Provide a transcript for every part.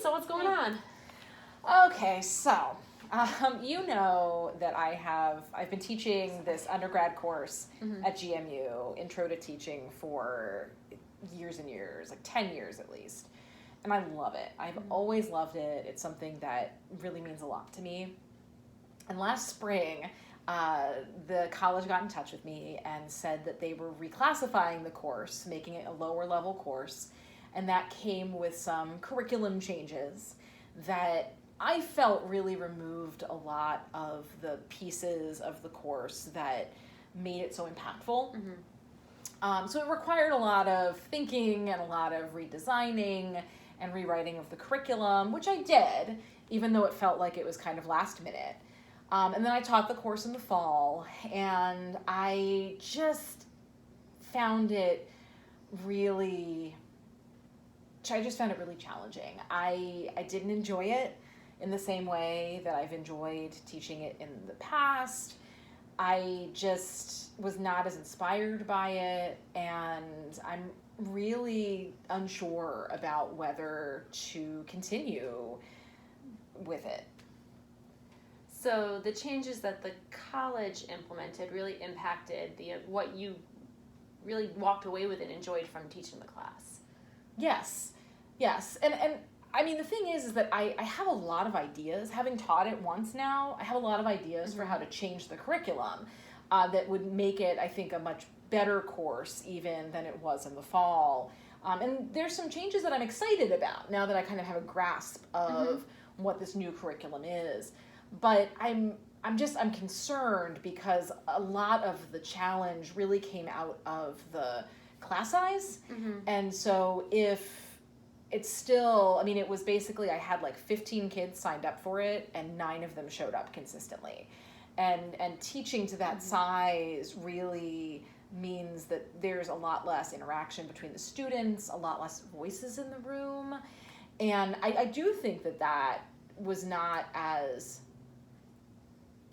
So what's going on? Okay, so you know that I've been teaching this undergrad course at GMU, Intro to Teaching, for years and years, like 10 years at least. And I love it. I've always loved it. It's something that really means a lot to me. And last spring, the college got in touch with me and said that they were reclassifying the course, making it a lower level course. And that came with some curriculum changes that I felt really removed a lot of the pieces of the course that made it so impactful. So it required a lot of thinking and a lot of redesigning and rewriting of the curriculum, which I did, even though it felt like it was kind of last minute. And then I taught the course in the fall, and I just found it really challenging. I didn't enjoy it in the same way that I've enjoyed teaching it in the past. I just was not as inspired by it, and I'm really unsure about whether to continue with it. So the changes that the college implemented really impacted what you really walked away with and enjoyed from teaching the class. Yes. And I mean, the thing is that I have a lot of ideas. Having taught it once now, I have a lot of ideas for how to change the curriculum that would make it, I think, a much better course even than it was in the fall. And there's some changes that I'm excited about now that I kind of have a grasp of what this new curriculum is. But I'm concerned because a lot of the challenge really came out of the class size. And so if it's still, I mean, it was basically, I had like 15 kids signed up for it and 9 of them showed up consistently. And teaching to that size really means that there's a lot less interaction between the students, a lot less voices in the room. And I do think that was not as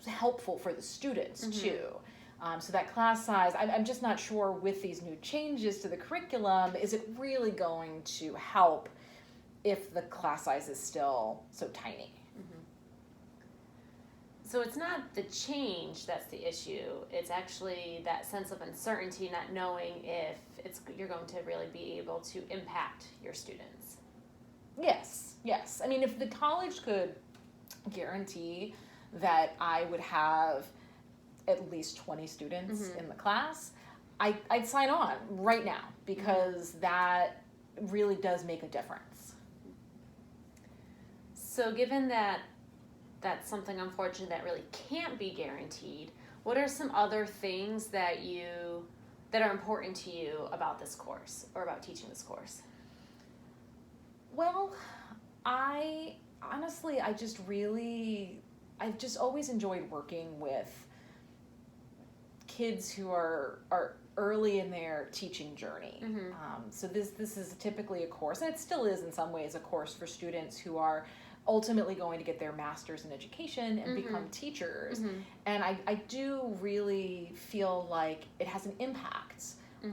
helpful for the students too. So that class size, I'm just not sure with these new changes to the curriculum, is it really going to help if the class size is still so tiny? So it's not the change that's the issue. It's actually that sense of uncertainty, not knowing if you're going to really be able to impact your students. Yes. I mean, if the college could guarantee that I would have at least 20 students in the class, I'd sign on right now, because that really does make a difference. So given that that's something unfortunate that really can't be guaranteed, what are some other things that are important to you about this course or about teaching this course? Well, I've just always enjoyed working with kids who are early in their teaching journey. So this is typically a course, and it still is in some ways a course for students who are ultimately going to get their master's in education and become teachers. And I do really feel like it has an impact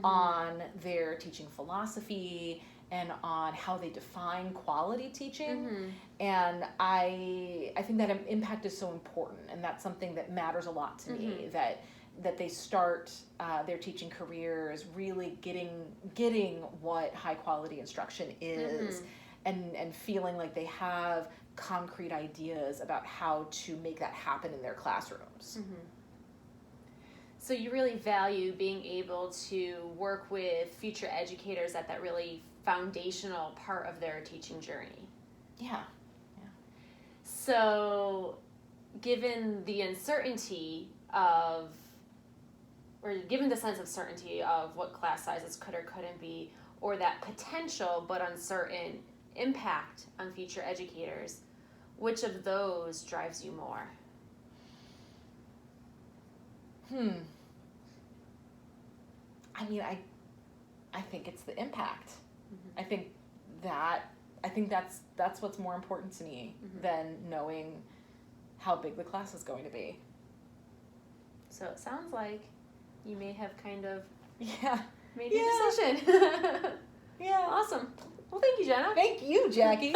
on their teaching philosophy and on how they define quality teaching. And I think that impact is so important, and that's something that matters a lot to me, that they start their teaching careers really getting what high quality instruction is, and feeling like they have concrete ideas about how to make that happen in their classrooms. So you really value being able to work with future educators at that really foundational part of their teaching journey. Yeah. So given the uncertainty given the sense of certainty of what class sizes could or couldn't be, or that potential but uncertain impact on future educators, which of those drives you more? I mean, I think it's the impact. I think that's what's more important to me than knowing how big the class is going to be. So it sounds like you may have kind of made your decision. Yeah. Awesome. Well, thank you, Jenna. Thank you, Jackie.